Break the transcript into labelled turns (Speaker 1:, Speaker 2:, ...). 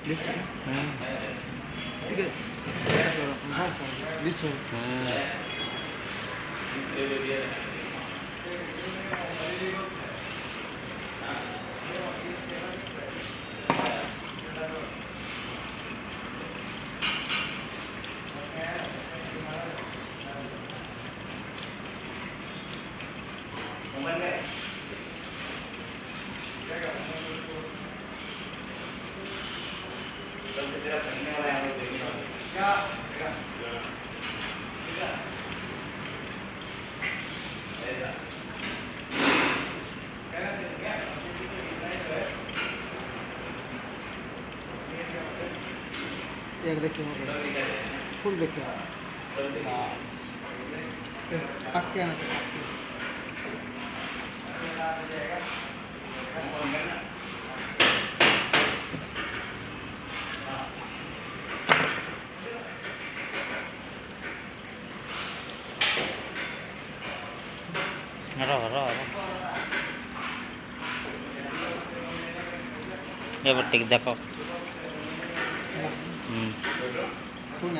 Speaker 1: list ठीक है list हो एक देखिए फुल देखिए बस पक्के ना
Speaker 2: এবার ঠিক দেখো
Speaker 1: फुल